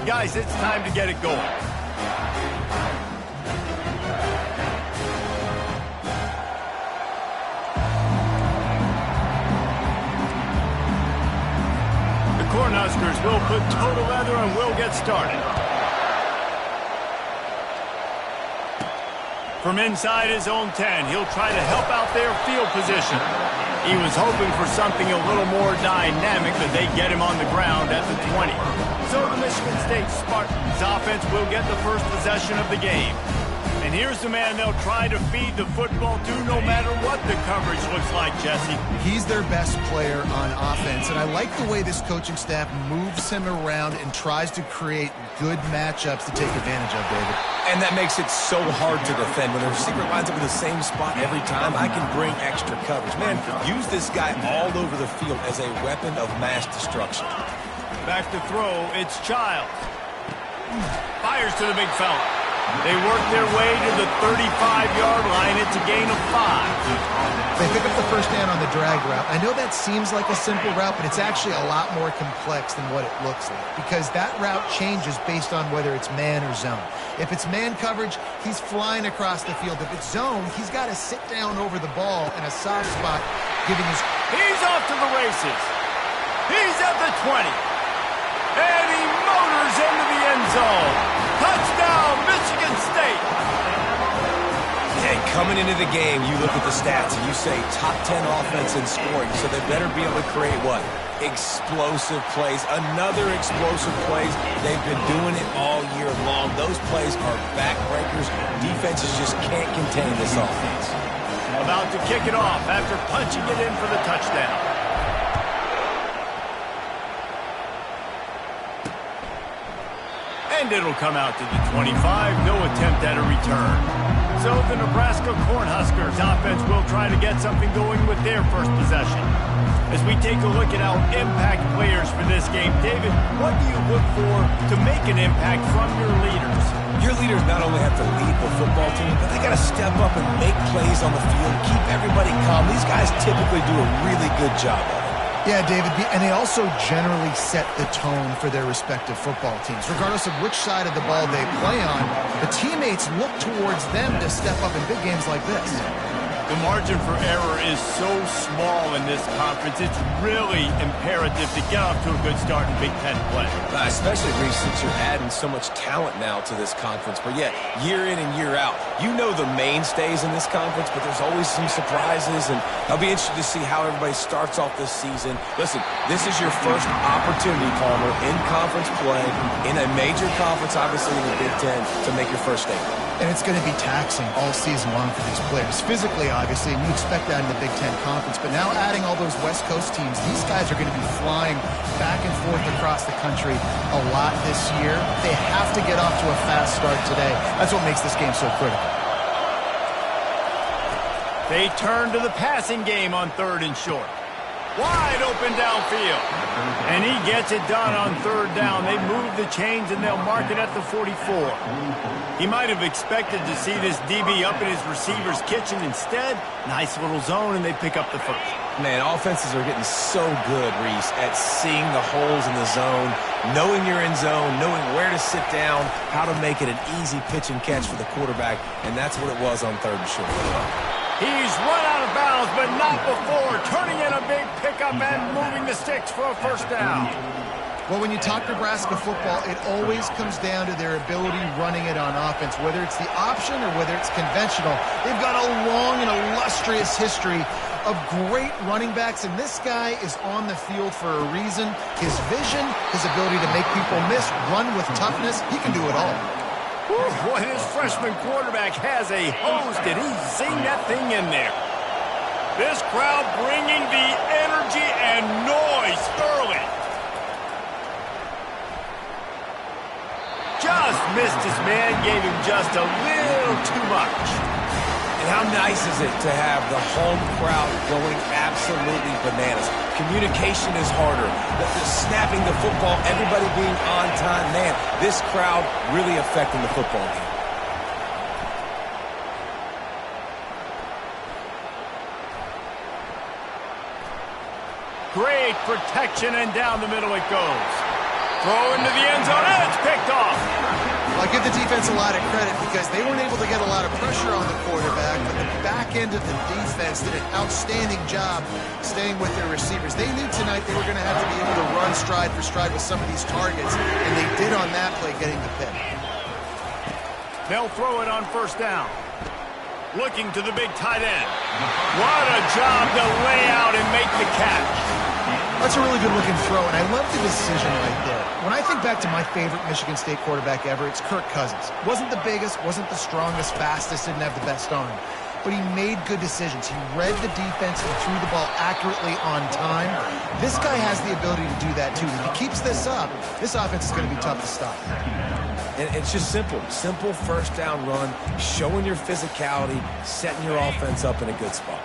Guys, it's time to get it going. The Cornhuskers will put total leather and will get started. From inside his own 10, he'll try to help out their field position. He was hoping for something a little more dynamic, but they get him on the ground at the 20. So the Michigan State Spartans offense will get the first possession of the game. And here's the man they'll try to feed the football to no matter what the coverage looks like, Jesse. He's their best player on offense, and I like the way this coaching staff moves him around and tries to create good matchups to take advantage of, David. And that makes it so hard to defend. When the receiver lines up in the same spot every time, I can bring extra coverage. Man, use this guy all over the field as a weapon of mass destruction. Back to throw, it's Childs. Fires to the big fella. They work their way to the 35-yard line. It's a gain of 5. They pick up the first down on the drag route. I know that seems like a simple route, but it's actually a lot more complex than what it looks like because that route changes based on whether it's man or zone. If it's man coverage, he's flying across the field. If it's zone, he's got to sit down over the ball in a soft spot, giving his... He's off to the races. He's at the 20. And he motors into the end zone. Touchdown, Michigan State. Hey, coming into the game, you look at the stats and you say top 10 offense in scoring, so they better be able to create what? Explosive plays. Another explosive plays. They've been doing it all year long. Those plays are backbreakers. Defenses just can't contain this offense. About to kick it off after punching it in for the touchdown. And it'll come out to the 25. No attempt at a return. So the Nebraska Cornhuskers offense will try to get something going with their first possession. As we take a look at our impact players for this game, David, what do you look for to make an impact from your leaders? Your leaders not only have to lead the football team, but they got to step up and make plays on the field, keep everybody calm. These guys typically do a really good job of it. Yeah, David, and they also generally set the tone for their respective football teams. Regardless of which side of the ball they play on, the teammates look towards them to step up in big games like this. The margin for error is so small in this conference, it's really imperative to get off to a good start in Big Ten play. Especially, Reese, since you're adding so much talent now to this conference. But yeah, year in and year out, you know the mainstays in this conference, but there's always some surprises, and I'll be interested to see how everybody starts off this season. Listen, this is your first opportunity, Palmer, in conference play, in a major conference, obviously in the Big Ten, to make your first statement. And it's going to be taxing all season long for these players. Physically, obviously, and you expect that in the Big Ten Conference. But now adding all those West Coast teams, these guys are going to be flying back and forth across the country a lot this year. They have to get off to a fast start today. That's what makes this game so critical. They turn to the passing game on 3rd and short. Wide open downfield. And he gets it done on 3rd down. They move the chains and they'll mark it at the 44. He might have expected to see this DB up in his receiver's kitchen. Instead, nice little zone, and they pick up the first. Man, offenses are getting so good, Reese, at seeing the holes in the zone, knowing you're in zone, knowing where to sit down, how to make it an easy pitch and catch for the quarterback, and that's what it was on 3rd and short. He's run out of bounds, but not before turning in a big pickup and moving the sticks for a first down. Well, when you talk Nebraska football, it always comes down to their ability running it on offense, whether it's the option or whether it's conventional. They've got a long and illustrious history of great running backs, and this guy is on the field for a reason. His vision, his ability to make people miss, run with toughness, he can do it all. Boy, this freshman quarterback has a hose. Did he zing that thing in there? This crowd bringing the energy and noise early. Just missed his man, gave him just a little too much. And how nice is it to have the home crowd going absolutely bananas? Communication is harder. The snapping the football, everybody being on time. Man, this crowd really affecting the football game. Great protection, and down the middle it goes. Throw into the end zone, and it's picked Well, I give the defense a lot of credit because they weren't able to get a lot of pressure on the quarterback, but the back end of the defense did an outstanding job staying with their receivers. They knew tonight they were going to have to be able to run stride for stride with some of these targets, and they did on that play, getting the pick. They'll throw it on first down. Looking to the big tight end. What a job to lay out and make the catch. That's a really good-looking throw, and I love the decision right there. When I think back to my favorite Michigan State quarterback ever, it's Kirk Cousins. Wasn't the biggest, wasn't the strongest, fastest, didn't have the best arm. But he made good decisions. He read the defense and threw the ball accurately on time. This guy has the ability to do that, too. If he keeps this up, this offense is going to be tough to stop. And it's just simple. Simple first down run, showing your physicality, setting your offense up in a good spot.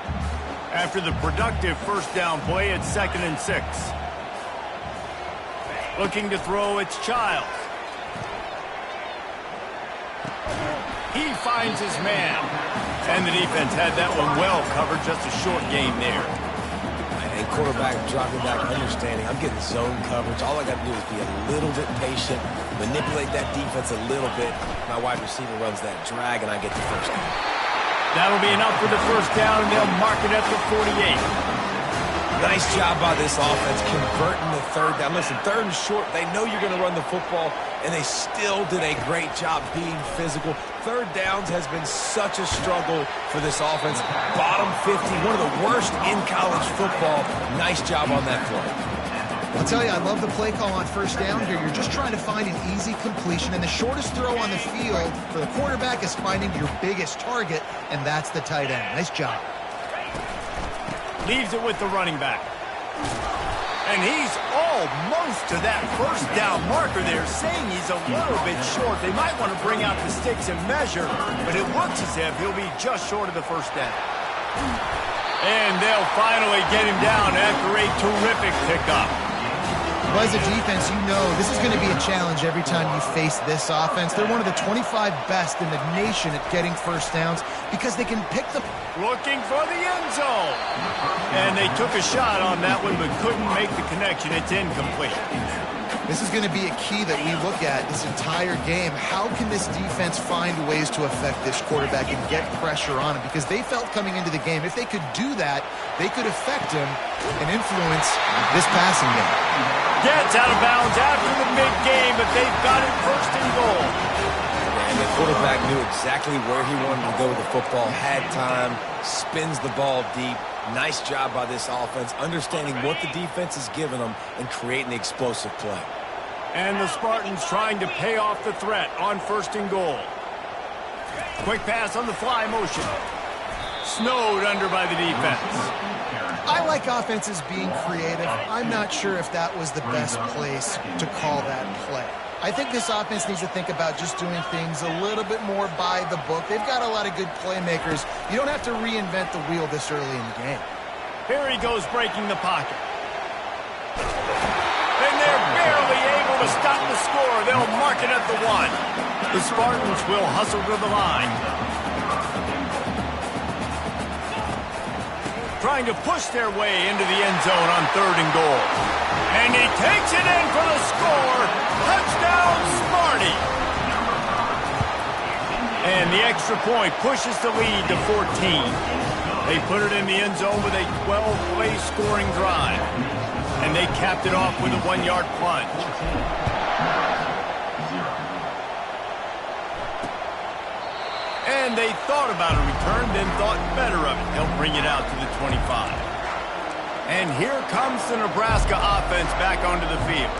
After the productive first down play, it's 2nd and 6. Looking to throw, it's Childs. He finds his man. And the defense had that one well covered, just a short game there. And quarterback dropping back, understanding, I'm getting zone coverage. All I got to do is be a little bit patient, manipulate that defense a little bit. My wide receiver runs that drag, and I get the first down. That'll be enough for the first down, and they'll mark it at the 48. Nice job by this offense converting the third down. Listen, 3rd and short, they know you're going to run the football, and they still did a great job being physical. 3rd downs has been such a struggle for this offense. Bottom 50, one of the worst in college football. Nice job on that play. I'll tell you, I love the play call on first down here. You're just trying to find an easy completion, and the shortest throw on the field for the quarterback is finding your biggest target, and that's the tight end. Nice job. Leaves it with the running back. And he's almost to that first down marker there, saying he's a little bit short. They might want to bring out the sticks and measure, but it looks as if he'll be just short of the first down. And they'll finally get him down after a terrific pickup. Well, as a defense, you know this is going to be a challenge every time you face this offense. They're one of the 25 best in the nation at getting first downs because they can pick the... Looking for the end zone. And they took a shot on that one but couldn't make the connection. It's incomplete. This is going to be a key that we look at this entire game. How can this defense find ways to affect this quarterback and get pressure on him? Because they felt coming into the game, if they could do that, they could affect him and influence this passing game. Gets out of bounds after the big game, but they've got it 1st and goal. And the quarterback knew exactly where he wanted to go with the football, had time, spins the ball deep. Nice job by this offense, understanding what the defense is giving them and creating the explosive play. And the Spartans trying to pay off the threat on 1st and goal. Quick pass on the fly motion. Snowed under by the defense. I like offenses being creative. I'm not sure if that was the best place to call that play. I think this offense needs to think about just doing things a little bit more by the book. They've got a lot of good playmakers. You don't have to reinvent the wheel this early in the game. Here he goes breaking the pocket. And they're barely able to stop the score. They'll mark it at the 1. The Spartans will hustle to the line. Trying to push their way into the end zone on 3rd and goal. And he takes it in for the score. Touchdown, Sparty. And the extra point pushes the lead to 14. They put it in the end zone with a 12-play scoring drive. And they capped it off with a 1-yard plunge. And they thought about a return, then thought better of it. They'll bring it out to the 25. And here comes the Nebraska offense back onto the field.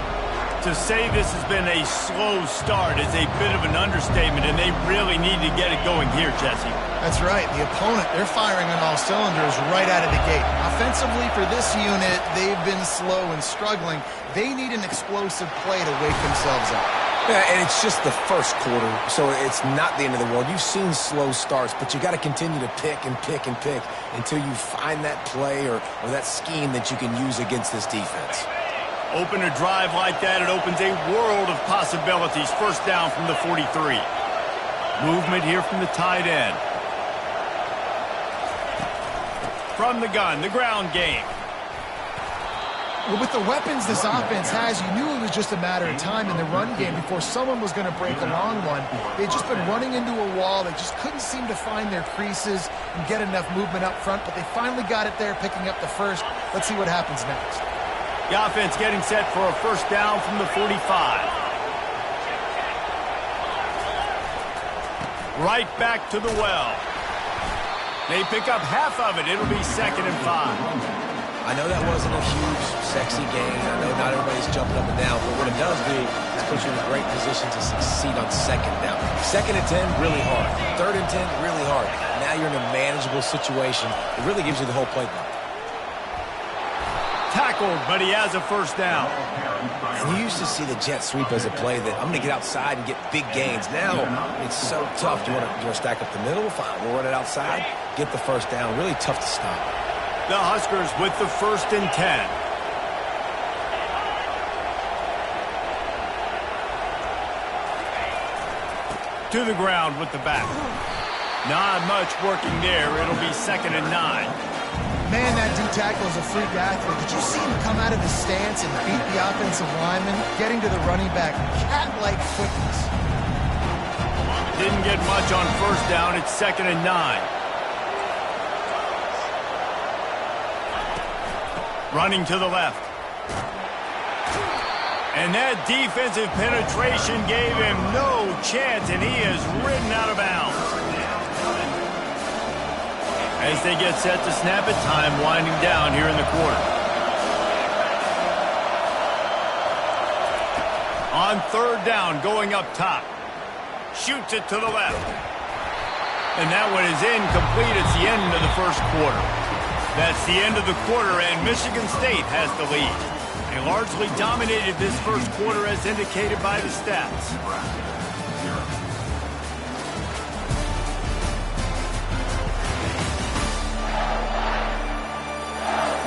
To say this has been a slow start is a bit of an understatement, and they really need to get it going here, Jesse. That's right. The opponent, they're firing on all cylinders right out of the gate. Offensively, for this unit, they've been slow and struggling. They need an explosive play to wake themselves up. Yeah, and it's just the first quarter, so it's not the end of the world. You've seen slow starts, but you got to continue to pick and pick and pick until you find that play or that scheme that you can use against this defense. Open a drive like that, it opens a world of possibilities. First down from the 43. Movement here from the tight end. From the gun, the ground game. Well, with the weapons this offense has, you knew it was just a matter of time in the run game before someone was going to break a long one. They'd just been running into a wall. They just couldn't seem to find their creases and get enough movement up front, but they finally got it there, picking up the first. Let's see what happens next. The offense getting set for a first down from the 45. Right back to the well. They pick up half of it. It'll be 2nd and 5. I know that wasn't a huge, sexy game. I know not everybody's jumping up and down, but what it does do is put you in a great position to succeed on 2nd down. 2nd and 10, really hard. 3rd and 10, really hard. Now you're in a manageable situation. It really gives you the whole playbook. Tackled, but he has a first down. And you used to see the jet sweep as a play that I'm going to get outside and get big gains. Now it's so tough. Do you want to stack up the middle? Fine. We'll run it outside. Get the first down. Really tough to stop. The Huskers with the 1st and 10. To the ground with the back. Not much working there. It'll be 2nd and 9. Man, that D-tackle is a freak athlete. Did you see him come out of his stance and beat the offensive lineman? Getting to the running back, cat-like quickness. Didn't get much on first down. It's 2nd and 9. Running to the left. And that defensive penetration gave him no chance, and he is ridden out of bounds. As they get set to snap it, time winding down here in the quarter. On 3rd down, going up top. Shoots it to the left. And that one is incomplete. It's the end of the first quarter. That's the end of the quarter, and Michigan State has the lead. They largely dominated this first quarter as indicated by the stats.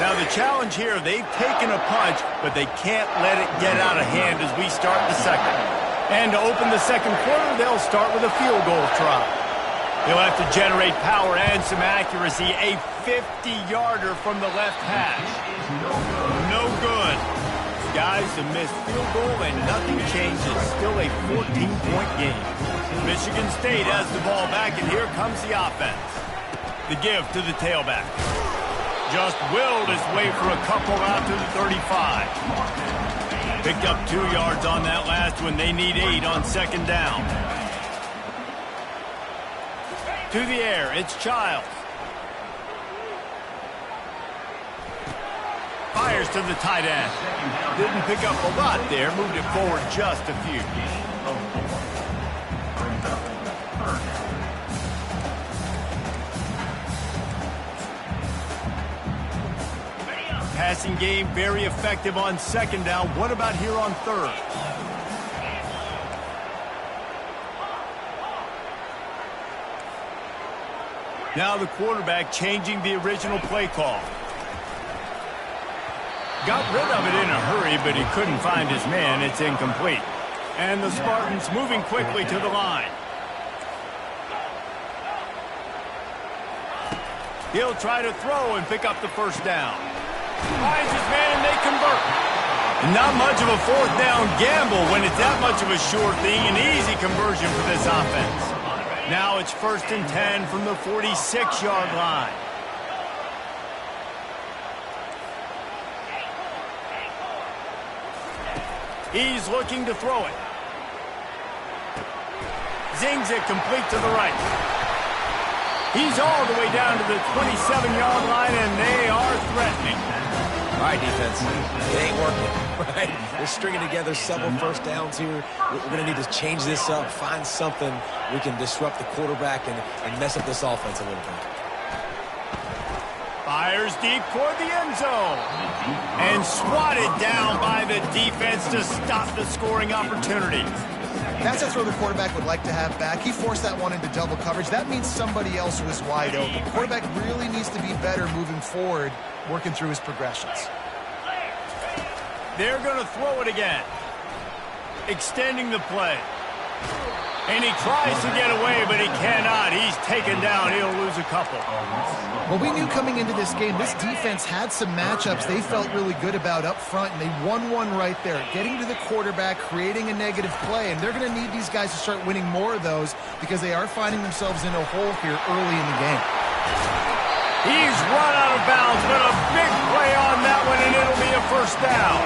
Now the challenge here, they've taken a punch, but they can't let it get out of hand as we start the second. And to open the second quarter, they'll start with a field goal try. They'll have to generate power and some accuracy. A 50-yarder from the left hash. No good. Guys, a missed field goal and nothing changes. Still a 14-point game. Michigan State has the ball back, and here comes the offense. The give to the tailback. Just willed his way for a couple out to the 35. Picked up 2 yards on that last one. They need 8 on 2nd down. To the air, it's Childs. Fires to the tight end. Didn't pick up a lot there, moved it forward just a few. Passing game very effective on 2nd down. What about here on 3rd? Now the quarterback changing the original play call. Got rid of it in a hurry, but he couldn't find his man. It's incomplete. And the Spartans moving quickly to the line. He'll try to throw and pick up the first down. Finds his man and they convert. Not much of a 4th down gamble when it's that much of a sure thing. An easy conversion for this offense. Now it's 1st and 10 from the 46-yard line. He's looking to throw it. Zings it complete to the right. He's all the way down to the 27-yard line, and they are threatening. All right, defense. It ain't working, right? They're stringing together several first downs here. We're going to need to change this up, find something we can disrupt the quarterback and mess up this offense a little bit. Fires deep toward the end zone. And swatted down by the defense to stop the scoring opportunity. That's a throw the quarterback would like to have back. He forced that one into double coverage. That means somebody else was wide open. The quarterback really needs to be better moving forward, working through his progressions. They're going to throw it again. Extending the play. And he tries to get away, but he cannot. He's taken down. He'll lose a couple. Well, we knew coming into this game, this defense had some matchups they felt really good about up front, and they won one right there, getting to the quarterback, creating a negative play, and they're going to need these guys to start winning more of those because they are finding themselves in a hole here early in the game. He's run out of bounds, but a big play on that one, and it'll be a first down.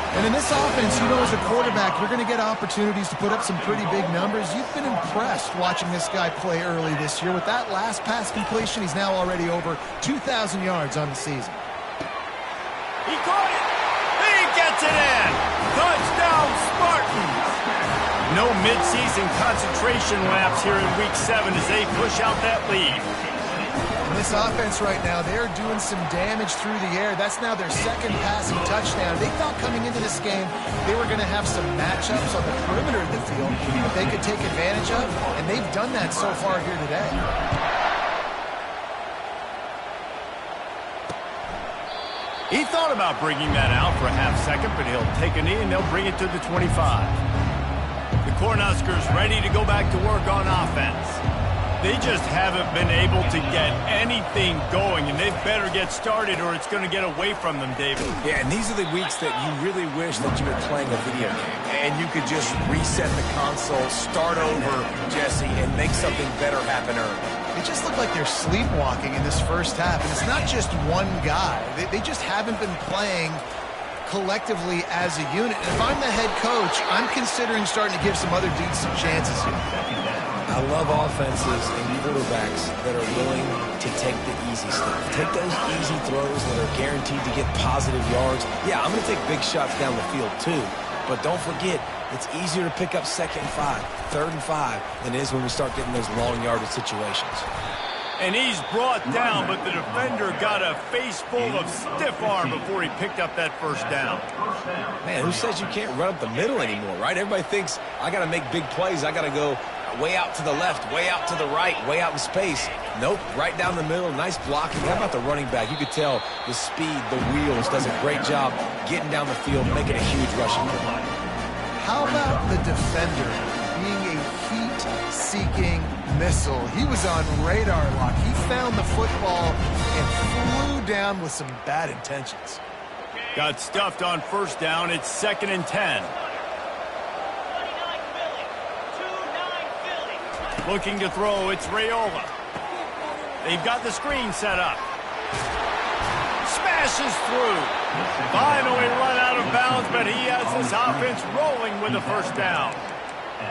And in this offense, you know, as a quarterback, you're going to get opportunities to put up some pretty big numbers. You've been impressed watching this guy play early this year. With that last pass completion, he's now already over 2,000 yards on the season. He caught it. He gets it in. Touchdown, Spartans. No midseason concentration laps here in Week 7 as they push out that lead. This offense right now, they're doing some damage through the air. That's now their second passing touchdown. They thought coming into this game they were going to have some matchups on the perimeter of the field that they could take advantage of, and they've done that so far here today. He thought about bringing that out for a half second, but he'll take a knee and they'll bring it to the 25. The Cornhuskers ready to go back to work on offense. They just haven't been able to get anything going, and they better get started or it's going to get away from them, David. Yeah, and these are the weeks that you really wish that you were playing a video game and you could just reset the console, start over, Jesse, and make something better happen early. They just look like they're sleepwalking in this first half, and it's not just one guy. They just haven't been playing collectively as a unit. And if I'm the head coach, I'm considering starting to give some other dudes some chances here. I love offenses and quarterbacks that are willing to take the easy stuff. Take those easy throws that are guaranteed to get positive yards. Yeah, I'm going to take big shots down the field too. But don't forget, it's easier to pick up 2nd and 5, 3rd and 5 than it is when we start getting those long yardage situations. And he's brought down, but the defender got a face full of stiff arm before he picked up that first down. Man, who says you can't run up the middle anymore, right? Everybody thinks I got to make big plays. I got to go way out to the left, way out to the right, way out in space. Nope, right down the middle, nice blocking. How about the running back? You could tell the speed, the wheels, does a great job getting down the field, making a huge rushing play. How about the defender being a heat-seeking missile? He was on radar lock. He found the football and flew down with some bad intentions. Got stuffed on first down. It's 2nd and 10. Looking to throw, it's Raiola. They've got the screen set up. Smashes through. Finally run out of bounds, but he has this offense rolling with a first down.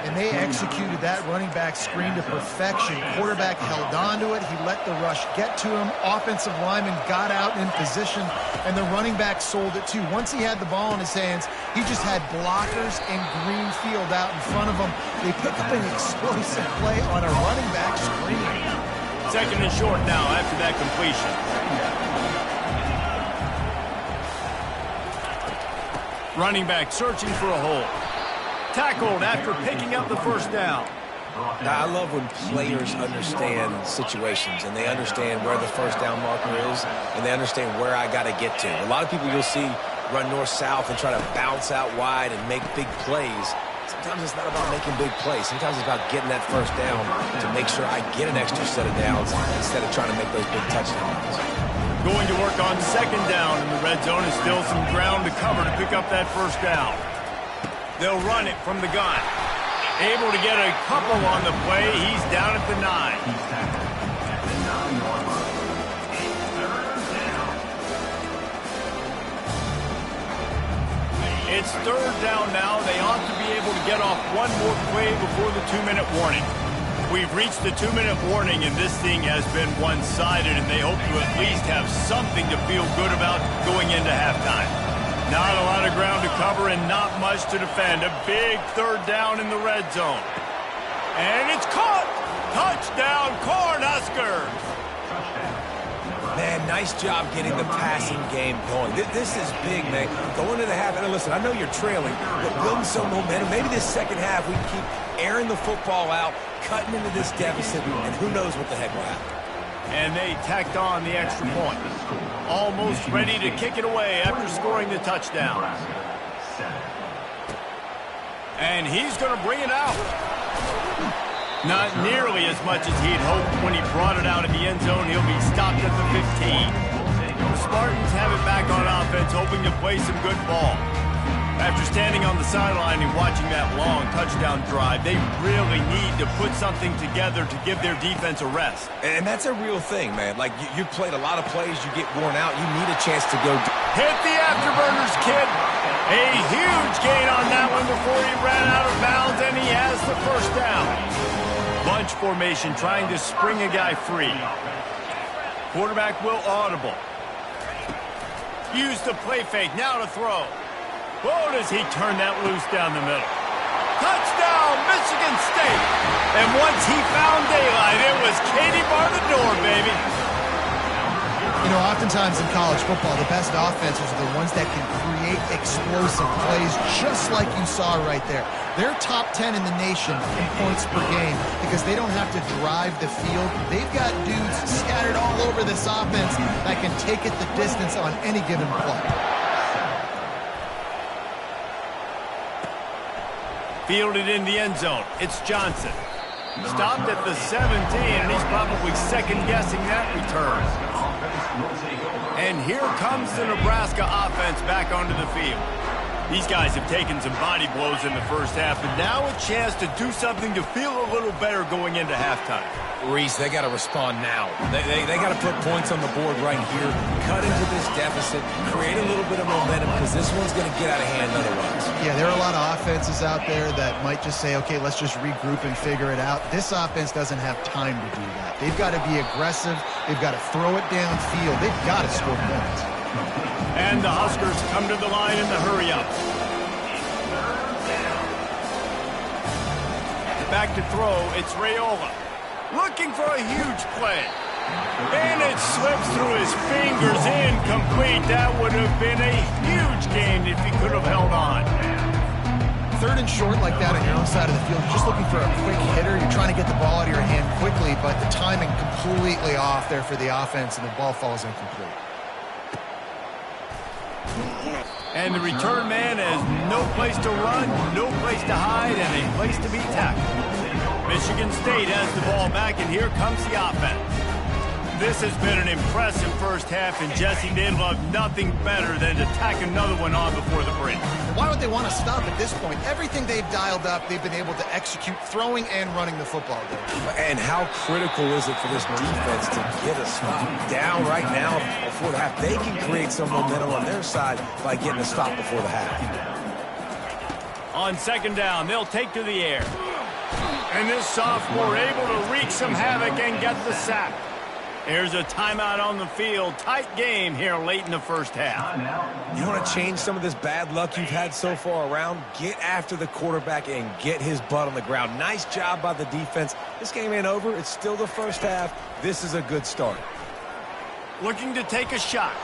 And they executed that running back screen to perfection. Quarterback held on to it. He let the rush get to him. Offensive lineman got out in position, and the running back sold it too. Once he had the ball in his hands, he just had blockers and green field out in front of him. They pick up an explosive play on a running back screen. 2nd and short now after that completion. Running back searching for a hole. Tackled after picking up the first down. Now, I love when players understand situations and they understand where the first down marker is and they understand where I got to get to. A lot of people you'll see run north-south and try to bounce out wide and make big plays. Sometimes it's not about making big plays. Sometimes it's about getting that first down to make sure I get an extra set of downs instead of trying to make those big touchdowns. Going to work on 2nd down in the red zone is still some ground to cover to pick up that first down. They'll run it from the gun. Able to get a couple on the play. He's down at the 9. It's 3rd down now. They ought to be able to get off one more play before the 2-minute warning. We've reached the 2-minute warning, and this thing has been one-sided, and they hope to at least have something to feel good about going into halftime. Not a lot of ground to cover and not much to defend. A big 3rd down in the red zone. And it's caught! Touchdown, Cornhuskers! Man, nice job getting the passing game going. This is big, man. Going to the half, and listen, I know you're trailing, but building some momentum. Maybe this second half we keep airing the football out, cutting into this deficit, and who knows what the heck will happen. And they tacked on the extra point. Almost ready to kick it away after scoring the touchdown. And he's going to bring it out. Not nearly as much as he'd hoped when he brought it out of the end zone. He'll be stopped at the 15. The Spartans have it back on offense, hoping to play some good ball. After standing on the sideline and watching that long touchdown drive, they really need to put something together to give their defense a rest. And that's a real thing, man. Like, you've played a lot of plays, you get worn out, you need a chance to go. Hit the afterburners, kid. A huge gain on that one before he ran out of bounds, and he has the first down. Bunch formation, trying to spring a guy free. Quarterback will audible. Use the play fake, now to throw. Oh, does he turn that loose down the middle. Touchdown, Michigan State. And once he found daylight, it was Katie bar the door, baby. You know, oftentimes in college football, the best offenses are the ones that can create explosive plays, just like you saw right there. They're top 10 in the nation in points per game because they don't have to drive the field. They've got dudes scattered all over this offense that can take it the distance on any given play. Fielded in the end zone. It's Johnson. Stopped at the 17, and he's probably second-guessing that return. And here comes the Nebraska offense back onto the field. These guys have taken some body blows in the first half, and now a chance to do something to feel a little better going into halftime. Reese, they got to respond now. They got to put points on the board right here, cut into this deficit, create a little bit of momentum, because this one's going to get out of hand otherwise. Yeah, there are a lot of offenses out there that might just say, okay, let's just regroup and figure it out. This offense doesn't have time to do that. They've got to be aggressive. They've got to throw it downfield. They've got to score points. And the Huskers come to the line in the hurry-up. Back to throw, it's Raiola. Looking for a huge play. And it slips through his fingers, incomplete. That would have been a huge gain if he could have held on. Third and short like that on your own side of the field, you're just looking for a quick hitter. You're trying to get the ball out of your hand quickly, but the timing completely off there for the offense, and the ball falls incomplete. And the return man has no place to run, no place to hide, and a place to be tackled. Michigan State has the ball back, and here comes the offense. This has been an impressive first half, and Jesse, they'd love nothing better than to tack another one on before the break. Why would they want to stop at this point? Everything they've dialed up, they've been able to execute throwing and running the football game. And how critical is it for this defense to get a stop down right now before the half? They can create some momentum on their side by getting a stop before the half. On second down, they'll take to the air. And this sophomore able to wreak some havoc and get the sack. There's a timeout on the field. Tight game here late in the first half. You want to change some of this bad luck you've had so far around? Get after the quarterback and get his butt on the ground. Nice job by the defense. This game ain't over. It's still the first half. This is a good start. Looking to take a shot.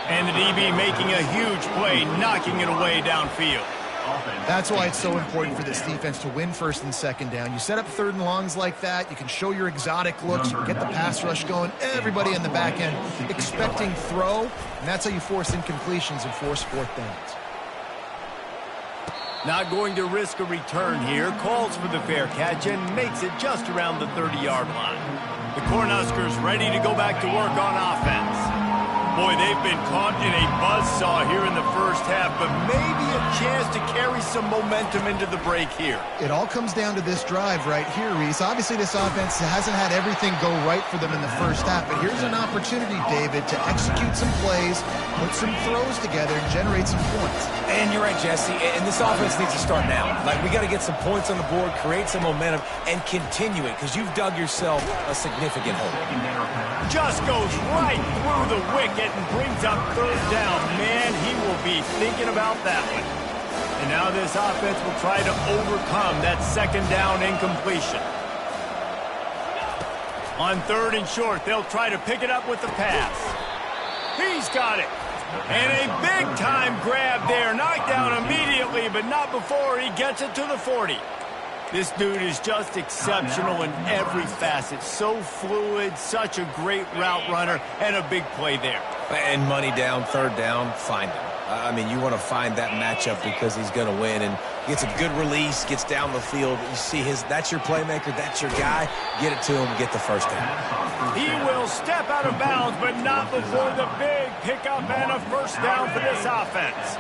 And the DB making a huge play, knocking it away downfield. That's why it's so important for this defense to win first and second down. You set up third and longs like that, you can show your exotic looks, you can get the pass rush going, everybody in the back end expecting throw, and that's how you force incompletions and force fourth downs. Not going to risk a return here, calls for the fair catch and makes it just around the 30-yard line. The Cornhuskers ready to go back to work on offense. Boy, they've been caught in a buzzsaw here in the first half, but maybe a chance to carry some momentum into the break here. It all comes down to this drive right here, Reese. Obviously, this offense hasn't had everything go right for them in the first half, but here's an opportunity, David, to execute some plays, put some throws together, and generate some points. And you're right, Jesse, and this offense needs to start now. Like, we got to get some points on the board, create some momentum, and continue it, because you've dug yourself a significant hole. Just goes right through the wicket and brings up third down. Man, he will be thinking about that one. And now this offense will try to overcome that second down incompletion. On third and short, they'll try to pick it up with the pass. He's got it. And a big-time grab there. Knocked down immediately, but not before he gets it to the 40. This dude is just exceptional in every facet. So fluid, such a great route runner, and a big play there. And money down, third down, find him. I mean, you want to find that matchup because he's going to win, and gets a good release, gets down the field. You see that's your playmaker, that's your guy. Get it to him, get the first down. He will step out of bounds, but not before the big pickup and a first down for this offense.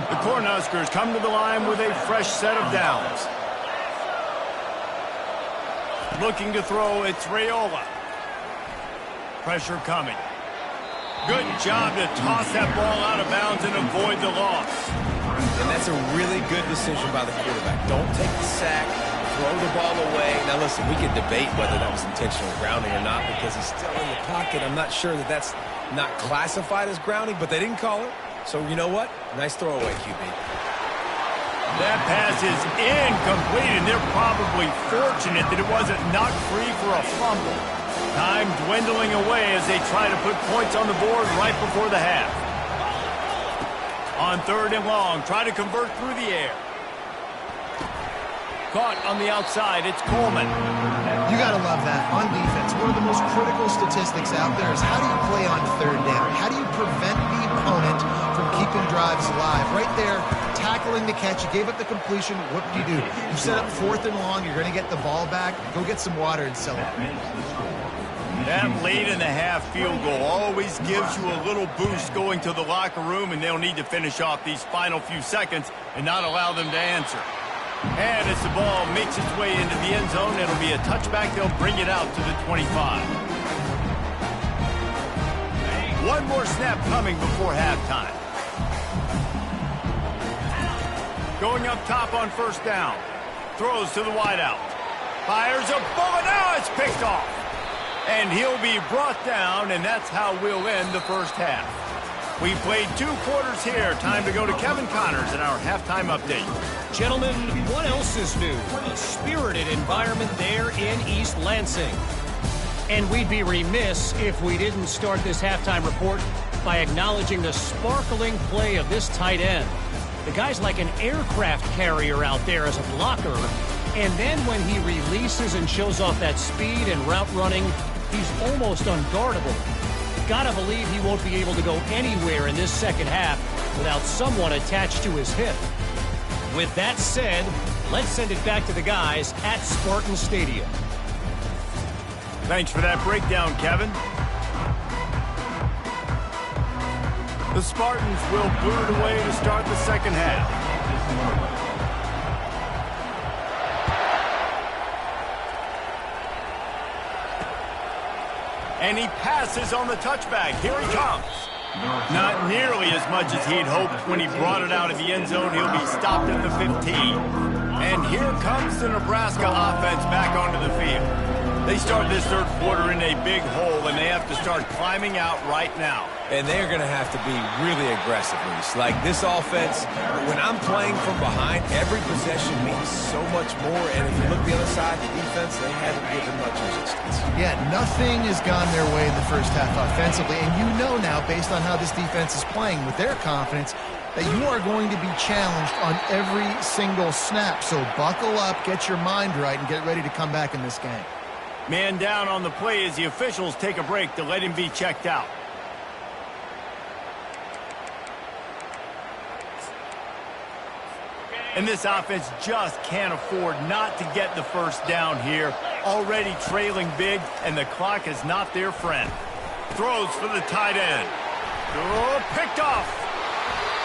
The Cornhuskers come to the line with a fresh set of downs. Looking to throw, it's Raiola. Pressure coming. Good job to toss that ball out of bounds and avoid the loss. And that's a really good decision by the quarterback. Don't take the sack, throw the ball away. Now listen, we can debate whether that was intentional grounding or not because he's still in the pocket. I'm not sure that that's not classified as grounding, but they didn't call it. So you know what? Nice throwaway, QB. That pass is incomplete, and they're probably fortunate that it wasn't knocked free for a fumble. Time dwindling away as they try to put points on the board right before the half. On 3rd and long, try to convert through the air. Caught on the outside, it's Coleman. You got to love that. On defense, one of the most critical statistics out there is how do you play on 3rd down? How do you prevent the opponent from keeping drives alive? Right there, tackling the catch. You gave up the completion. What do? You set up 4th and long. You're going to get the ball back. Go get some water and sell it. That late in the half field goal always gives you a little boost going to the locker room, and they'll need to finish off these final few seconds and not allow them to answer. And as the ball makes its way into the end zone, it'll be a touchback. They'll bring it out to the 25. One more snap coming before halftime. Going up top on 1st down. Throws to the wideout. Fires a bullet. Now it's picked off. And he'll be brought down, and that's how we'll end the first half. We played 2 quarters here. Time to go to Kevin Connors in our halftime update. Gentlemen, what else is new? A spirited environment there in East Lansing. And we'd be remiss if we didn't start this halftime report by acknowledging the sparkling play of this tight end. The guy's like an aircraft carrier out there as a blocker. And then when he releases and shows off that speed and route running, he's almost unguardable. Gotta believe he won't be able to go anywhere in this second half without someone attached to his hip. With that said, let's send it back to the guys at Spartan Stadium. Thanks for that breakdown, Kevin. The Spartans will boot it away to start the second half. And he passes on the touchback. Here he comes. Not nearly as much as he'd hoped when he brought it out of the end zone. He'll be stopped at the 15. And here comes the Nebraska offense back onto the field. They start this 3rd quarter in a big hole, and they have to start climbing out right now. And they're going to have to be really aggressive, Reese. Like this offense, when I'm playing from behind, every possession means so much more. And if you look the other side, the defense, they haven't given much resistance. Yeah, nothing has gone their way in the first half offensively. And you know now, based on how this defense is playing with their confidence, that you are going to be challenged on every single snap. So buckle up, get your mind right, and get ready to come back in this game. Man down on the play as the officials take a break to let him be checked out. And this offense just can't afford not to get the first down here. Already trailing big, and the clock is not their friend. Throws for the tight end. Oh, picked off.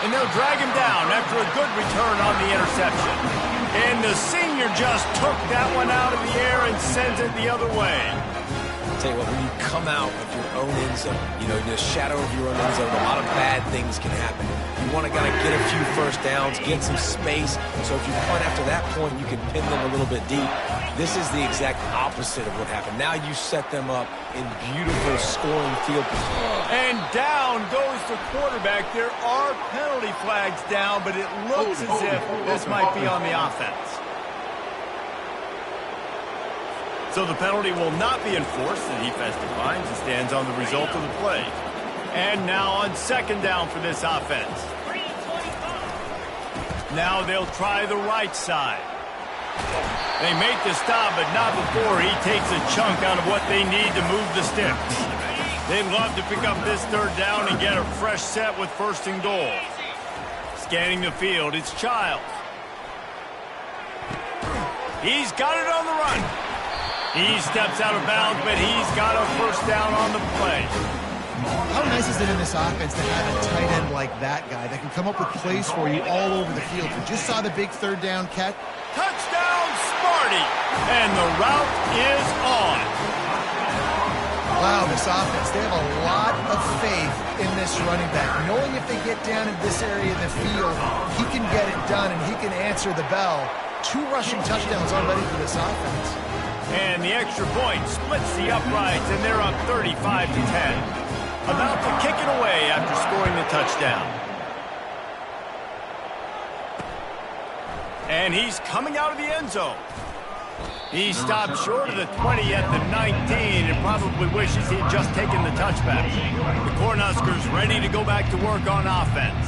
And they'll drag him down after a good return on the interception. And the senior just took that one out of the air and sends it the other way. I'll tell you what, when you come out of your own end zone, you know, in the shadow of your own end zone, a lot of bad things can happen. You want to kind of get a few first downs, get some space. So if you punt after that point, you can pin them a little bit deep. This is the exact opposite of what happened. Now you set them up in beautiful scoring field position. And down goes the quarterback. There are penalty flags down, but it looks as if this might be on the offense. So the penalty will not be enforced. The defense declines and stands on the result of the play. And now on 2nd down for this offense. Now they'll try the right side. They make the stop, but not before he takes a chunk out of what they need to move the sticks. They'd love to pick up this 3rd down and get a fresh set with 1st and goal. Scanning the field, it's Childs. He's got it on the run. He steps out of bounds, but he's got a first down on the play. How nice is it in this offense to have a tight end like that guy that can come up with plays for you all over the field? We just saw the big third down catch. Touchdown, Smarty! And the route is on. Wow, this offense, they have a lot of faith in this running back. Knowing if they get down in this area of the field, he can get it done and he can answer the bell. 2 rushing touchdowns already for this offense. And the extra point splits the uprights, and they're up 35-10. About to kick it away after scoring the touchdown. And he's coming out of the end zone. He stopped short of the 20 at the 19 and probably wishes he had just taken the touchback. The Cornhuskers ready to go back to work on offense.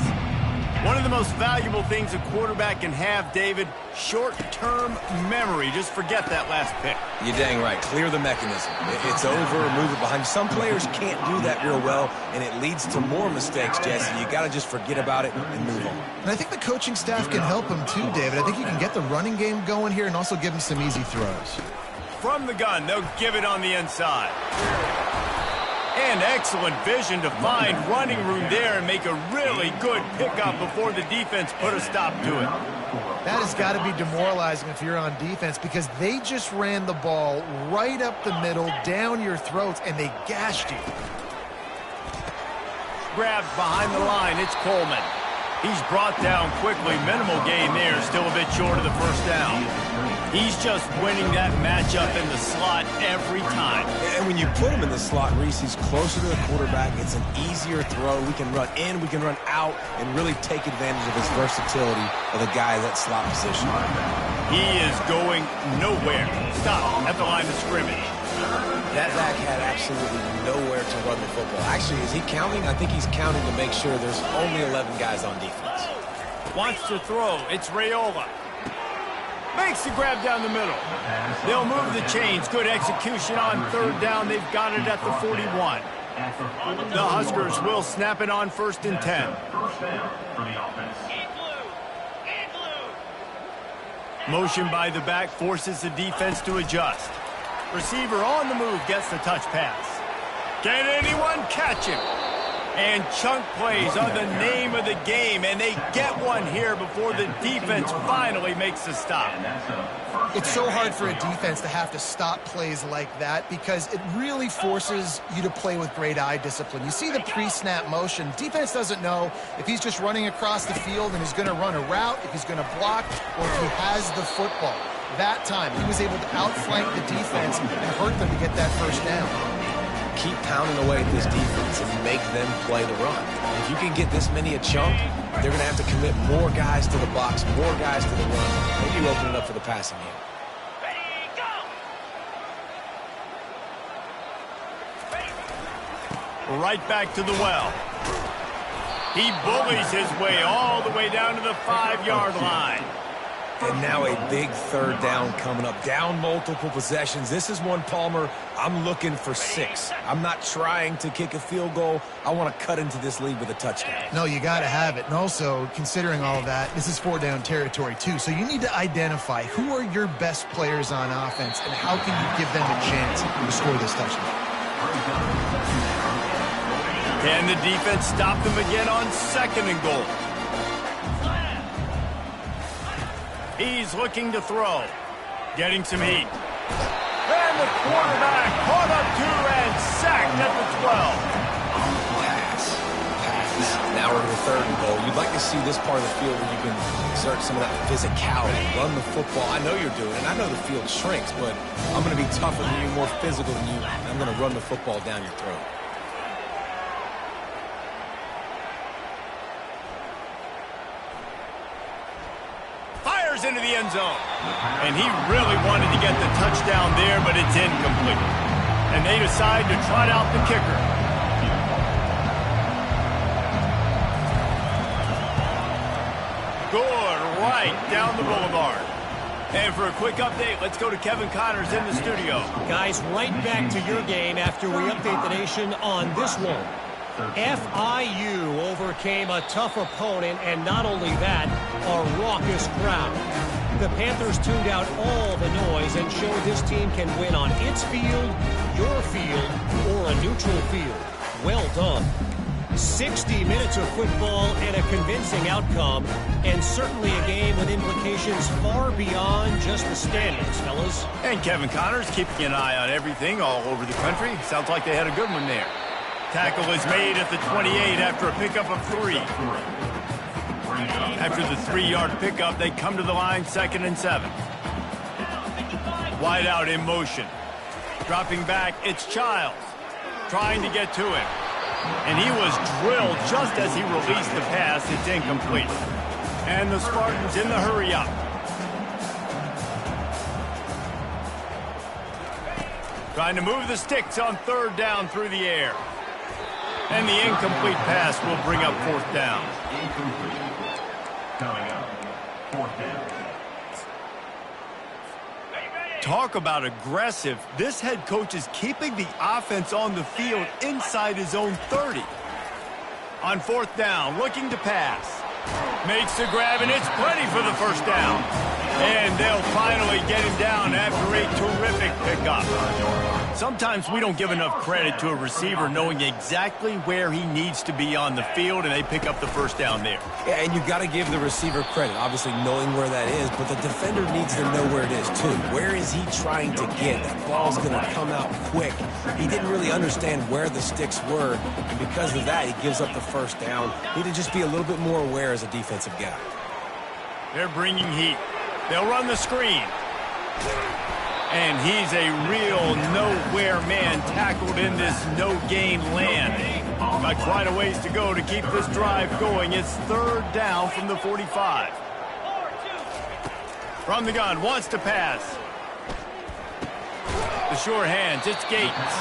One of the most valuable things a quarterback can have, David, short-term memory. Just forget that last pick. You're dang right. Clear the mechanism. It's over or move it behind. Some players can't do that real well, and it leads to more mistakes, Jesse. You got to just forget about it and move on. And I think the coaching staff can help him too, David. I think you can get the running game going here and also give him some easy throws. From the gun, they'll give it on the inside. And excellent vision to find running room there and make a really good pickup before the defense put a stop to it. That has got to be demoralizing if you're on defense because they just ran the ball right up the middle, down your throats, and they gashed you. Grabbed behind the line, it's Coleman. He's brought down quickly. Minimal gain there, still a bit short of the first down. He's just winning that matchup in the slot every time. And when you put him in the slot, Reese, he's closer to the quarterback. It's an easier throw. We can run in, we can run out, and really take advantage of his versatility of the guy at that slot position. He is going nowhere. Stop at the line of scrimmage. That back had absolutely nowhere to run the football. Actually, is he counting? I think he's counting to make sure there's only 11 guys on defense. Wants to throw. It's Raiola. Makes the grab down the middle. They'll move the chains. Good execution on third down. They've got it at the 41. The Huskers will snap it on 1st and 10. Motion by the back forces the defense to adjust. Receiver on the move gets the touch pass. Can anyone catch him? And chunk plays are the name of the game, and they get one here before the defense finally makes the stop. It's so hard for a defense to have to stop plays like that because it really forces you to play with great eye discipline. You see the pre-snap motion. Defense doesn't know if he's just running across the field and he's going to run a route, if he's going to block, or if he has the football. That time, he was able to outflank the defense and hurt them to get that first down. Keep pounding away at this defense and make them play the run. If you can get this many a chunk, they're going to have to commit more guys to the box, more guys to the run. Maybe open it up for the passing game. Right back to the well. He bullies his way all the way down to the 5-yard line. And now a big third down coming up. Down multiple possessions. This is one, Palmer, I'm looking for 6. I'm not trying to kick a field goal. I want to cut into this lead with a touchdown. No, you got to have it. And also, considering all of that, this is 4-down territory too. So you need to identify who are your best players on offense and how can you give them a chance to score this touchdown. Can the defense stop them again on 2nd and goal? He's looking to throw. Getting some heat. And the quarterback caught up to and sacked at the 12. Pass. Now we're to the 3rd and goal. You'd like to see this part of the field where you can exert some of that physicality, run the football. I know you're doing it, and I know the field shrinks, but I'm going to be tougher than you, more physical than you, and I'm going to run the football down your throat. Into the end zone. And he really wanted to get the touchdown there, but it's incomplete. And they decide to trot out the kicker. Good, right down the boulevard. And for a quick update, let's go to Kevin Connors in the studio. Guys, right back to your game after we update the nation on this one. FIU overcame a tough opponent, and not only that, a raucous crowd. The Panthers tuned out all the noise and showed this team can win on its field, your field, or a neutral field. Well done. 60 minutes of football and a convincing outcome, and certainly a game with implications far beyond just the standings, fellas. And Kevin Connors keeping an eye on everything all over the country. Sounds like they had a good one there. Tackle is made at the 28 after a pickup of 3. After the 3-yard pickup, they come to the line 2nd and 7. Wide out in motion. Dropping back, it's Childs. Trying to get to him. And he was drilled just as he released the pass. It's incomplete. And the Spartans in the hurry up. Trying to move the sticks on 3rd down through the air. And the incomplete pass will bring up 4th down. Incomplete. Coming up, 4th down. Talk about aggressive. This head coach is keeping the offense on the field inside his own 30. On 4th down, looking to pass. Makes the grab, and it's plenty for the 1st down. And they'll finally get him down after a terrific pickup. Sometimes we don't give enough credit to a receiver knowing exactly where he needs to be on the field, and they pick up the 1st down there. Yeah, and you got to give the receiver credit, obviously knowing where that is, but the defender needs to know where it is too. Where is he trying to get? That ball's going to come out quick. He didn't really understand where the sticks were, and because of that, he gives up the 1st down. Need to just be a little bit more aware as a defensive guy. They're bringing heat. They'll run the screen. And he's a real nowhere man tackled in this no-gain land. Got quite a ways to go to keep this drive going. It's 3rd down from the 45. From the gun, wants to pass. The sure hands, it's Gates.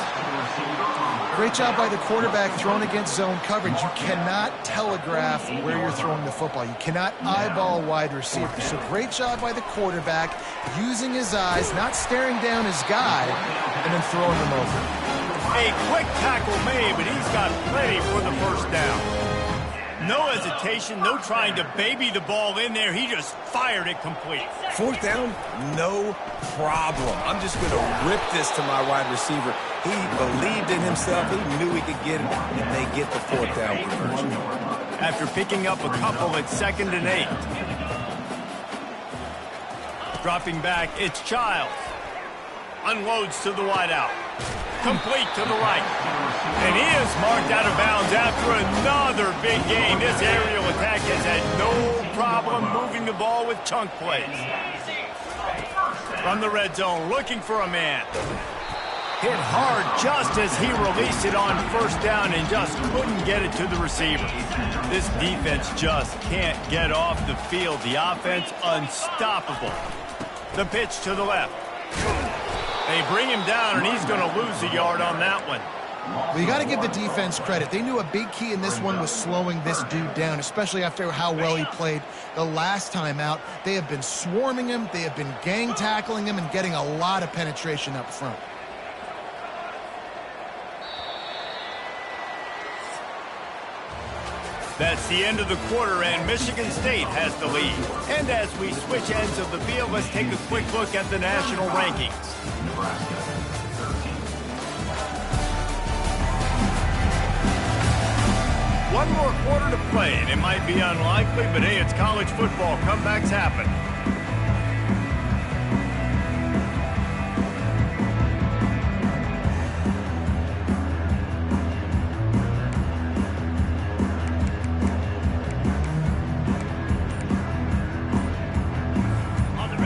Great job by the quarterback thrown against zone coverage. You cannot telegraph where you're throwing the football. You cannot eyeball wide receiver. So great job by the quarterback using his eyes, not staring down his guy, and then throwing him over. A quick tackle made, but he's got plenty for the 1st down. No hesitation, no trying to baby the ball in there. He just fired it complete. 4th down, no problem. I'm just going to rip this to my wide receiver. He believed in himself. He knew he could get it, and they get the 4th down conversion. After picking up a couple at 2nd and 8. Dropping back, it's Childs. Unloads to the wideout. Complete to the right. And he is marked out of bounds after another big game. This aerial attack has had no problem moving the ball with chunk plays. From the red zone, looking for a man. Hit hard just as he released it on 1st down and just couldn't get it to the receiver. This defense just can't get off the field. The offense unstoppable. The pitch to the left. They bring him down, and he's going to lose a yard on that one. Well, you got to give the defense credit. They knew a big key in this one was slowing this dude down, especially after how well he played the last time out. They have been swarming him. They have been gang tackling him and getting a lot of penetration up front. That's the end of the quarter, and Michigan State has the lead. And as we switch ends of the field, let's take a quick look at the national rankings. One more quarter to play, and it might be unlikely, but hey, it's college football. Comebacks happen.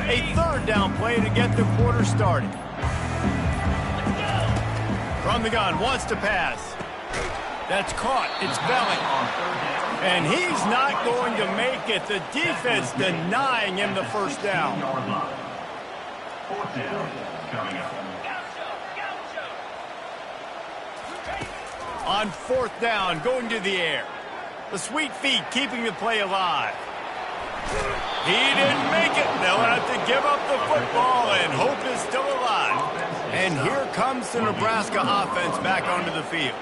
A 3rd down play to get the quarter started. From the gun, wants to pass. That's caught. It's Belling. And he's not going to make it. The defense denying him the 1st down. 4th down coming up. On 4th down, going to the air. The sweet feet keeping the play alive. He didn't make it. They'll have to give up the football, and hope is still alive. And here comes the Nebraska offense back onto the field.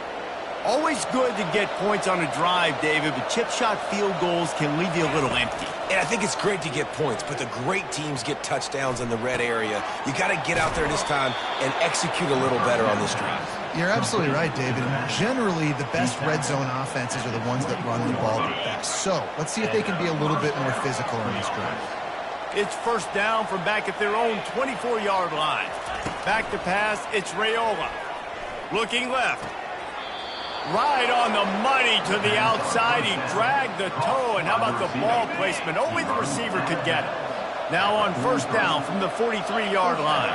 Always good to get points on a drive, David, but chip shot field goals can leave you a little empty. And I think it's great to get points, but the great teams get touchdowns in the red area. You got to get out there this time and execute a little better on this drive. You're absolutely right, David. And generally, the best red zone offenses are the ones that run the ball the best. So let's see if they can be a little bit more physical on this drive. It's first down from back at their own 24-yard line. Back to pass, it's Raiola. Looking left. Right on the money to the outside. He dragged the toe, and how about the ball placement? Only the receiver could get it. Now on first down from the 43-yard line.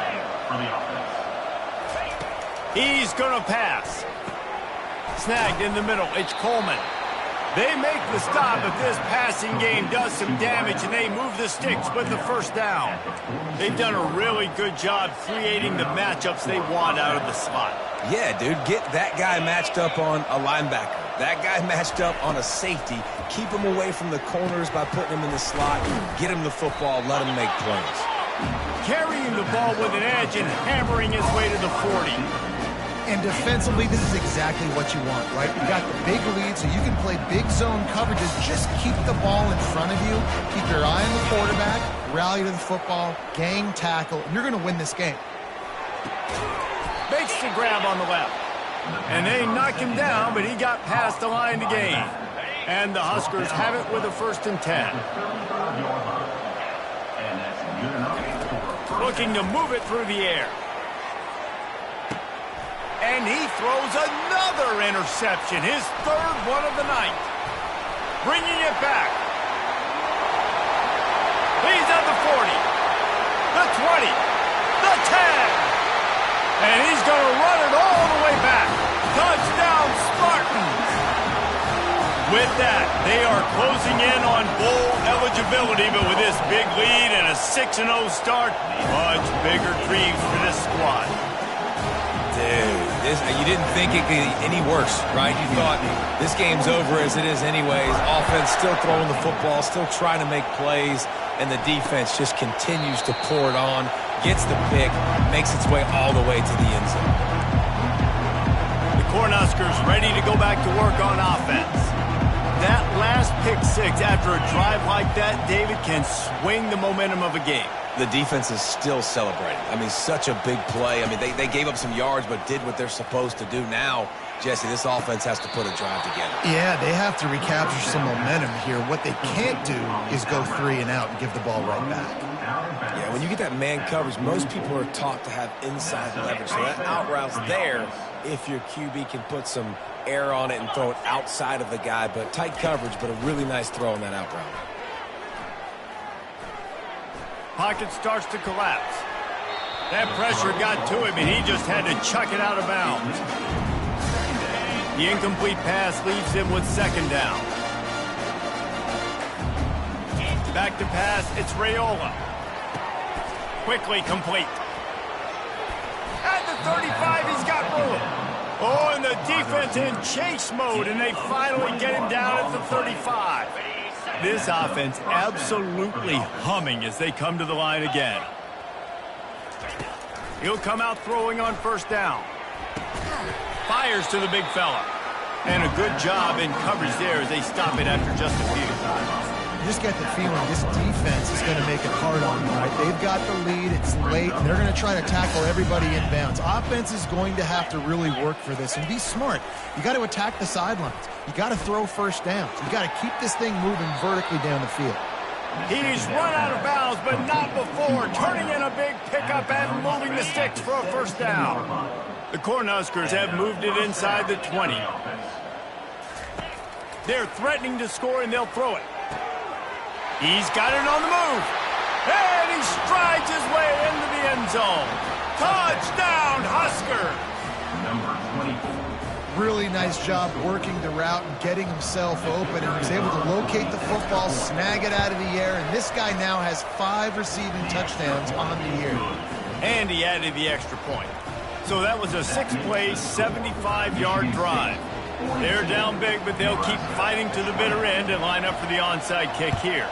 He's going to pass. Snagged in the middle. It's Coleman. They make the stop, but this passing game does some damage, and they move the sticks with the first down. They've done a really good job creating the matchups they want out of the slot. Yeah, dude, get that guy matched up on a linebacker. That guy matched up on a safety. Keep him away from the corners by putting him in the slot. Get him the football. Let him make plays. Carrying the ball with an edge and hammering his way to the 40. And defensively, this is exactly what you want, right? You got the big lead, so you can play big zone coverages. Just keep the ball in front of you. Keep your eye on the quarterback. Rally to the football. Gang tackle. And you're going to win this game. Makes the grab on the left. And they knock him down, but he got past the line to gain. And the Huskers have it with a 1st and 10. Looking to move it through the air. And he throws another interception, his 3rd one of the night. Bringing it back. He's at the 40, the 20, the 10. And he's going to run it all the way back. Touchdown, Spartans. With that, they are closing in on bowl eligibility, but with this big lead and a 6-0 start, much bigger dreams for this squad. Dude, you didn't think it could get any worse, right? You thought this game's over as it is anyways. Offense still throwing the football, still trying to make plays, and the defense just continues to pour it on, gets the pick, makes its way all the way to the end zone. The Cornhuskers ready to go back to work on offense. That last pick six after a drive like that, David, can swing the momentum of a game. The defense is still celebrating. I mean, such a big play. I mean, they gave up some yards but did what they're supposed to do. Now, Jesse, this offense has to put a drive together. Yeah, they have to recapture some momentum here. What they can't do is go 3 and out and give the ball right back. Yeah, when you get that man coverage, most people are taught to have inside leverage. So that out route's there if your QB can put some air on it and throw it outside of the guy. But tight coverage, but a really nice throw on that out route. Pocket starts to collapse. That pressure got to him, and he just had to chuck it out of bounds. The incomplete pass leaves him with 2nd down. Back to pass, it's Raiola. Quickly complete. At the 35, he's got room. Oh, and the defense in chase mode, and they finally get him down at the 35. This offense absolutely humming as they come to the line again. He'll come out throwing on 1st down. Fires to the big fella. And a good job in coverage there as they stop it after just a few. You just get the feeling this defense is going to make it hard on them, right? They've got the lead, it's late, and they're going to try to tackle everybody inbounds. Offense is going to have to really work for this and be smart. You got to attack the sidelines. You got to throw 1st downs. You got to keep this thing moving vertically down the field. He's run out of bounds, but not before, turning in a big pickup and moving the sticks for a 1st down. The Cornhuskers have moved it inside the 20. They're threatening to score, and they'll throw it. He's got it on the move. And he strides his way into the end zone. Touchdown, Husker! Number 24. Really nice job working the route and getting himself open, and he was able to locate the football, snag it out of the air, and this guy now has 5 receiving touchdowns on the year. And he added the extra point. So that was a 6-play, 75-yard drive. They're down big, but they'll keep fighting to the bitter end and line up for the onside kick here.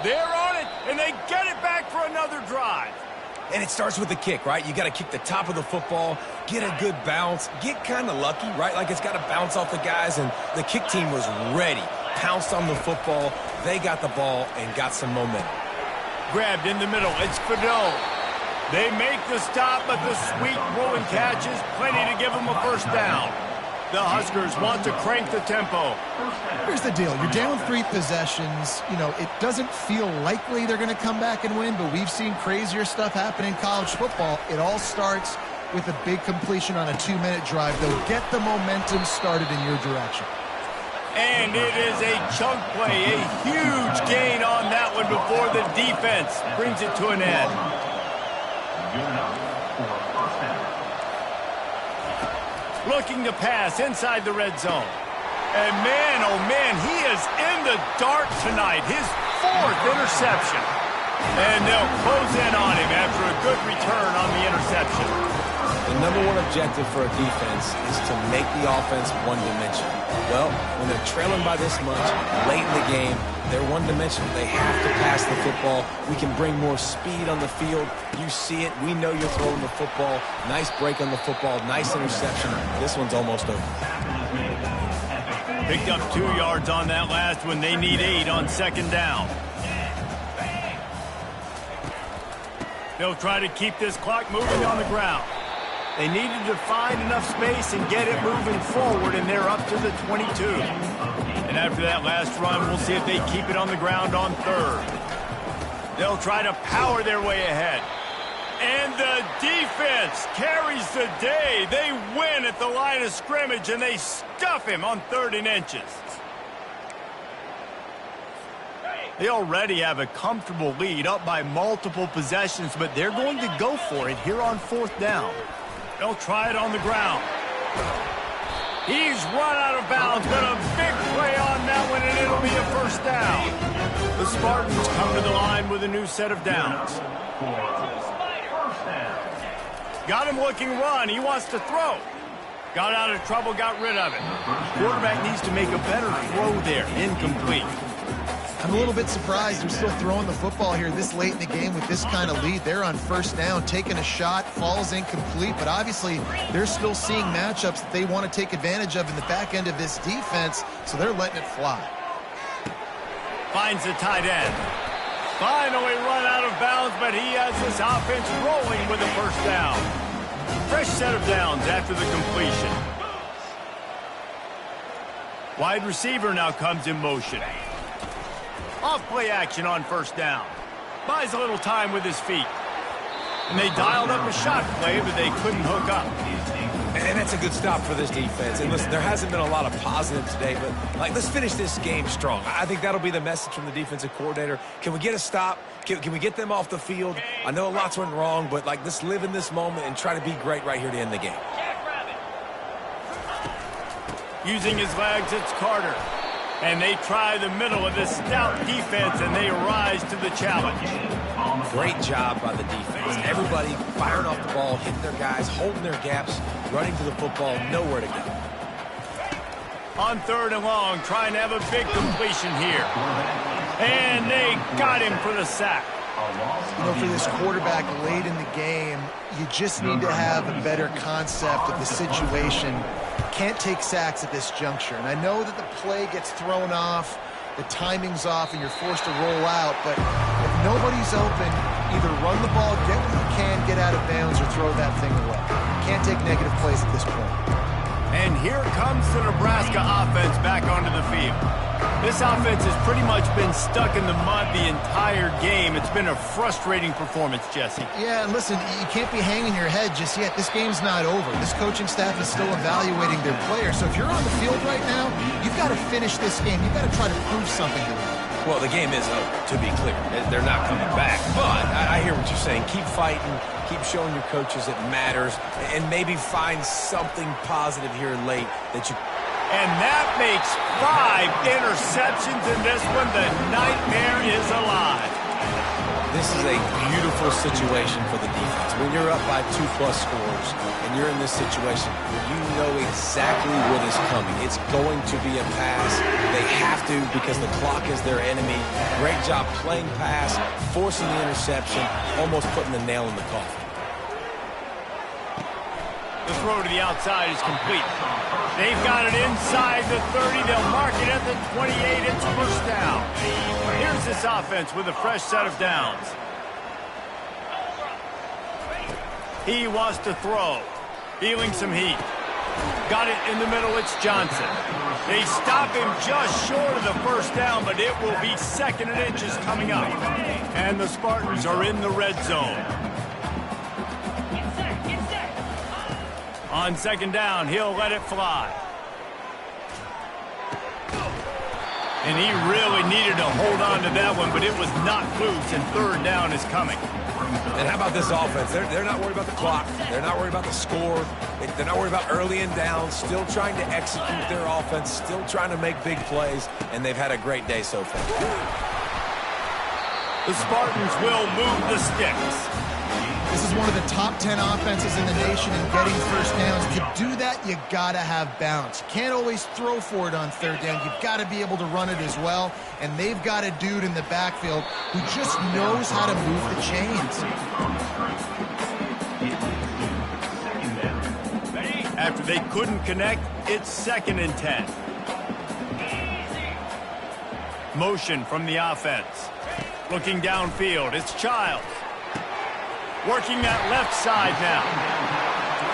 They're on it, and they get it back for another drive. And it starts with the kick, right? You got to kick the top of the football, get a good bounce, get kind of lucky, right? Like it's got to bounce off the guys, and the kick team was ready. Pounced on the football, they got the ball and got some momentum. Grabbed in the middle, it's Fidel. They make the stop, but the sweet rolling catch is plenty to give them a first down. The Huskers want to crank the tempo. Here's the deal. You're down 3 possessions. You know, it doesn't feel likely they're going to come back and win, but we've seen crazier stuff happen in college football. It all starts with a big completion on a 2-minute drive. They'll get the momentum started in your direction. And it is a chunk play, a huge gain on that one before the defense brings it to an end. Looking to pass inside the red zone. And man, oh man, he is in the dark tonight. His 4th interception. And they'll close in on him after a good return on the interception. The number 1 objective for a defense is to make the offense one-dimensional. Well, when they're trailing by this much, late in the game, they're one-dimensional. They have to pass the football. We can bring more speed on the field. You see it. We know you're throwing the football. Nice break on the football. Nice interception. This one's almost over. Picked up 2 yards on that last one. They need 8 on 2nd down. They'll try to keep this clock moving on the ground. They needed to find enough space and get it moving forward, and they're up to the 22. And after that last run, we'll see if they keep it on the ground on 3rd. They'll try to power their way ahead. And the defense carries the day. They win at the line of scrimmage, and they stuff him on 3rd and inches. They already have a comfortable lead, up by multiple possessions, but they're going to go for it here on 4th down. They'll try it on the ground. He's run out of bounds, but a big play on that one, and it'll be a first down. The Spartans come to the line with a new set of downs. Got him looking run. He wants to throw. Got out of trouble, got rid of it. Quarterback needs to make a better throw there. Incomplete. I'm a little bit surprised they're still throwing the football here this late in the game with this kind of lead. They're on 1st down, taking a shot, falls incomplete, but obviously they're still seeing matchups that they want to take advantage of in the back end of this defense, so they're letting it fly. Finds the tight end. Finally run out of bounds, but he has this offense rolling with a first down. Fresh set of downs after the completion. Wide receiver now comes in motion. Off play action on 1st down. Buys a little time with his feet. And they dialed up a shot play, but they couldn't hook up. And that's a good stop for this defense. And listen, there hasn't been a lot of positive today, but let's finish this game strong. I think that'll be the message from the defensive coordinator. Can we get a stop? Can we get them off the field? I know lots went wrong, but let's live in this moment and try to be great right here to end the game. Using his legs, it's Carter. And they try the middle of this stout defense, and they rise to the challenge. Great job by the defense. Everybody firing off the ball, hitting their guys, holding their gaps, running to the football, nowhere to go. On 3rd and long, trying to have a big completion here. And they got him for the sack. You know, for this quarterback late in the game, you just need to have a better concept of the situation. Can't take sacks at this juncture. And I know that the play gets thrown off, the timing's off, and you're forced to roll out. But if nobody's open, either run the ball, get what you can, get out of bounds, or throw that thing away. Can't take negative plays at this point. And here comes the Nebraska offense back onto the field. This offense has pretty much been stuck in the mud the entire game. It's been a frustrating performance, Jesse. Yeah, and listen, you can't be hanging your head just yet. This game's not over. This coaching staff is still evaluating their players. So if you're on the field right now, you've got to finish this game. You've got to try to prove something to them. Well, the game is over, to be clear. They're not coming back. But I hear what you're saying. Keep fighting. Keep showing your coaches it matters. And maybe find something positive here late that you... And that makes 5 interceptions in this one. The nightmare is alive. This is a beautiful situation for the defense. When you're up by 2+ scores and you're in this situation, you know exactly what is coming. It's going to be a pass. They have to because the clock is their enemy. Great job playing pass, forcing the interception, almost putting the nail in the coffin. The throw to the outside is complete. They've got it inside the 30. They'll mark it at the 28. It's first down. Here's this offense with a fresh set of downs. He wants to throw. Feeling some heat. Got it in the middle. It's Johnson. They stop him just short of the first down, but it will be 2nd and inches coming up. And the Spartans are in the red zone. On 2nd down, he'll let it fly. And he really needed to hold on to that one, but it was not loose, and 3rd down is coming. And how about this offense? They're not worried about the clock. They're not worried about the score. They're not worried about early and down. Still trying to execute their offense. Still trying to make big plays. And they've had a great day so far. The Spartans will move the sticks. This is one of the top 10 offenses in the nation in getting first downs. To do that, you got to have balance. You can't always throw for it on 3rd down. You've got to be able to run it as well. And they've got a dude in the backfield who just knows how to move the chains. After they couldn't connect, it's 2nd and 10. Motion from the offense. Looking downfield, it's Childs. Working that left side now.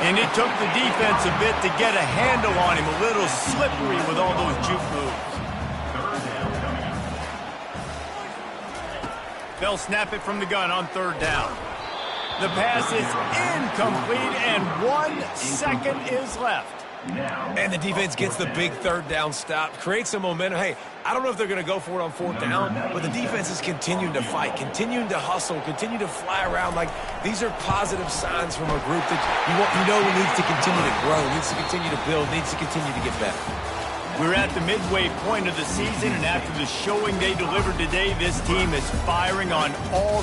And it took the defense a bit to get a handle on him. A little slippery with all those juke moves. They'll snap it from the gun on 3rd down. The pass is incomplete, and 1 second is left. And the defense gets the big 3rd down stop, creates some momentum. Hey, I don't know if they're going to go for it on 4th down, but the defense is continuing to fight, continuing to hustle, continue to fly around. Like, these are positive signs from a group that you know needs to continue to grow, needs to continue to build, needs to continue to get better. We're at the midway point of the season, and after the showing they delivered today, this team is firing on all